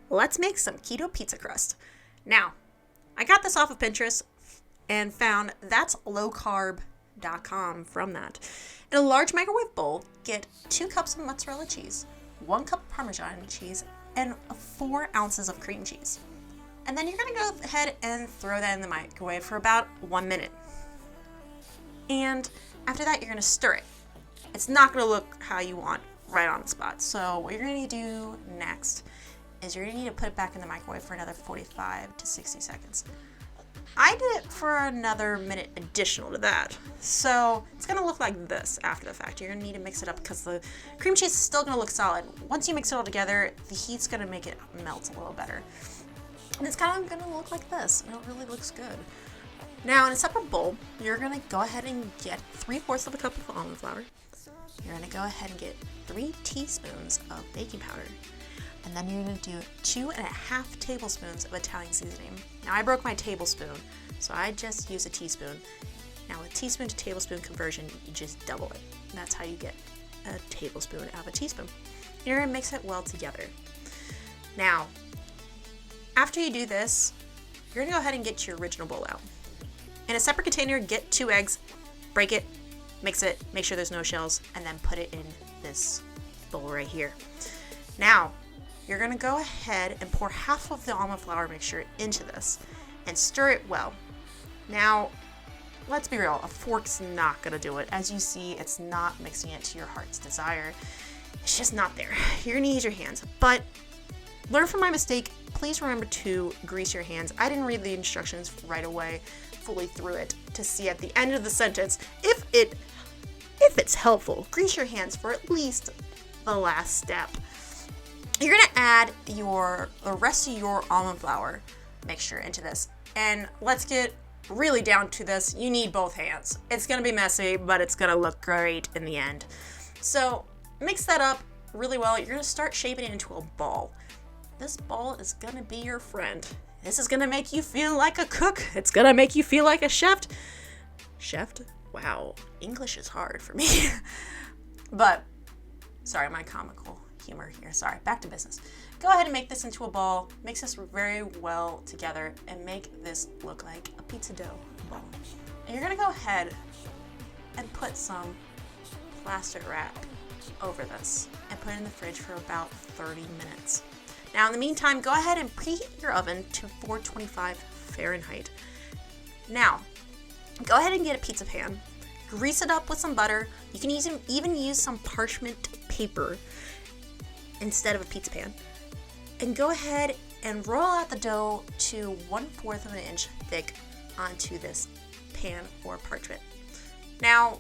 let's make some keto pizza crust. Now, I got this off of Pinterest and found that's lowcarb.com from that. In a large microwave bowl, get 2 cups of mozzarella cheese, 1 cup of Parmesan cheese, and 4 ounces of cream cheese. And then you're going to go ahead and throw that in the microwave for about 1 minute. And after that, you're going to stir it. It's not going to look how you want right on the spot. So what you're going to do next is you're going to need to put it back in the microwave for another 45 to 60 seconds. I did it for another minute additional to that. So it's going to look like this after the fact. You're going to need to mix it up because the cream cheese is still going to look solid. Once you mix it all together, the heat's going to make it melt a little better. And it's kind of going to look like this, and it really looks good. Now, in a separate bowl, you're going to go ahead and get 3/4 of a cup of almond flour. You're going to go ahead and get 3 teaspoons of baking powder. And then you're going to do 2.5 tablespoons of Italian seasoning. Now, I broke my tablespoon, so I just use a teaspoon. Now, with teaspoon to tablespoon conversion, you just double it. And that's how you get a tablespoon out of a teaspoon. You're going to mix it well together. Now, after you do this, you're going to go ahead and get your original bowl out. In a separate container, get 2 eggs, break it, mix it, make sure there's no shells, and then put it in this bowl right here. Now, you're going to go ahead and pour half of the almond flour mixture into this and stir it well. Now, let's be real, a fork's not going to do it. As you see, it's not mixing it to your heart's desire. It's just not there. You're going to use your hands. But learn from my mistake. Please remember to grease your hands. I didn't read the instructions right away, fully through it, to see at the end of the sentence if it's helpful. Grease your hands for at least the last step. You're going to add the rest of your almond flour mixture into this. And let's get really down to this. You need both hands. It's going to be messy, but it's going to look great in the end. So mix that up really well. You're going to start shaping it into a ball. This ball is going to be your friend. This is going to make you feel like a cook. It's going to make you feel like a chef. Chef? Wow, English is hard for me. But, sorry, my comical humor here. Sorry, back to business. Go ahead and make this into a ball. Mix this very well together and make this look like a pizza dough ball. And you're going to go ahead and put some plastic wrap over this and put it in the fridge for about 30 minutes. Now, in the meantime, go ahead and preheat your oven to 425 Fahrenheit. Now, go ahead and get a pizza pan. Grease it up with some butter. You can even use some parchment paper instead of a pizza pan. And go ahead and roll out the dough to 1/4 of an inch thick onto this pan or parchment. Now,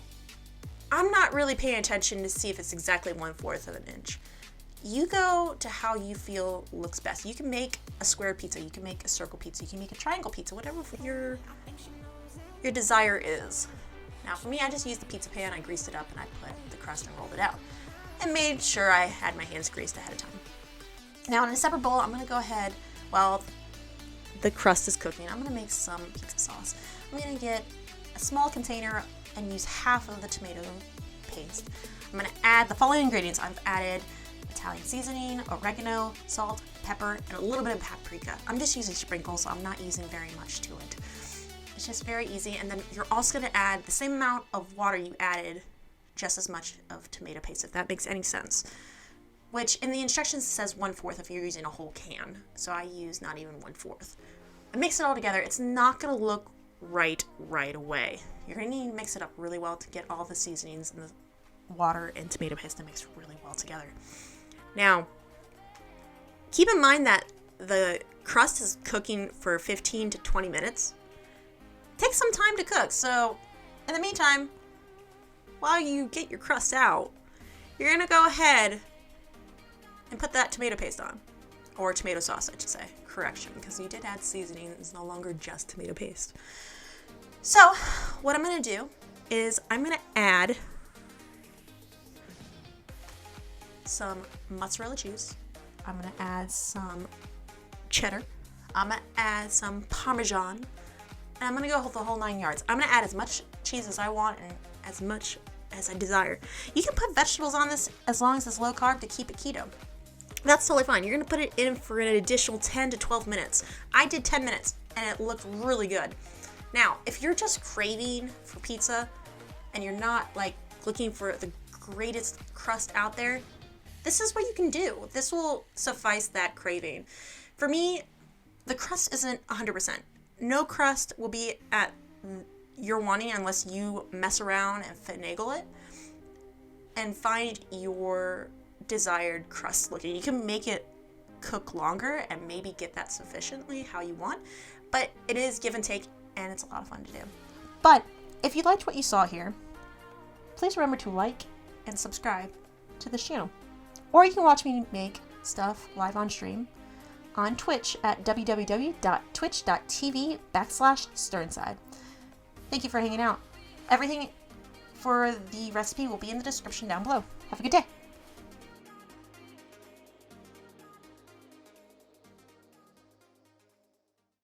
I'm not really paying attention to see if it's exactly 1/4 of an inch. You go to how you feel looks best. You can make a square pizza, you can make a circle pizza, you can make a triangle pizza, whatever your desire is. Now for me, I just used the pizza pan, I greased it up, and I put the crust and rolled it out. And made sure I had my hands greased ahead of time. Now in a separate bowl, I'm gonna go ahead, while the crust is cooking, I'm gonna make some pizza sauce. I'm gonna get a small container and use half of the tomato paste. I'm gonna add the following ingredients. I've added Italian seasoning, oregano, salt, pepper, and a little bit of paprika. I'm just using sprinkles, so I'm not using very much to it. It's just very easy. And then you're also going to add the same amount of water you added, just as much of tomato paste, if that makes any sense. Which in the instructions says 1/4 if you're using a whole can. So I use not even 1/4. And mix it all together. It's not going to look right away. You're going to need to mix it up really well to get all the seasonings and the water and tomato paste to mix really well together. Now, keep in mind that the crust is cooking for 15 to 20 minutes. Take some time to cook. So, in the meantime, while you get your crust out, you're going to go ahead and put that tomato paste on. Or tomato sauce, I should say. Correction, because you did add seasoning. It's no longer just tomato paste. So, what I'm going to do is I'm going to add some mozzarella cheese. I'm going to add some cheddar. I'm going to add some Parmesan. And I'm going to go the whole 9 yards. I'm going to add as much cheese as I want and as much as I desire. You can put vegetables on this as long as it's low carb to keep it keto. That's totally fine. You're going to put it in for an additional 10 to 12 minutes. I did 10 minutes and it looked really good. Now, if you're just craving for pizza and you're not like looking for the greatest crust out there, this is what you can do. This will suffice that craving. For me, the crust isn't 100%. No crust will be at your wanting unless you mess around and finagle it and find your desired crust looking. You can make it cook longer and maybe get that sufficiently how you want, but it is give and take and it's a lot of fun to do. But if you liked what you saw here, please remember to like and subscribe to this channel. Or you can watch me make stuff live on stream on Twitch at www.twitch.tv/Sternside. Thank you for hanging out. Everything for the recipe will be in the description down below. Have a good day.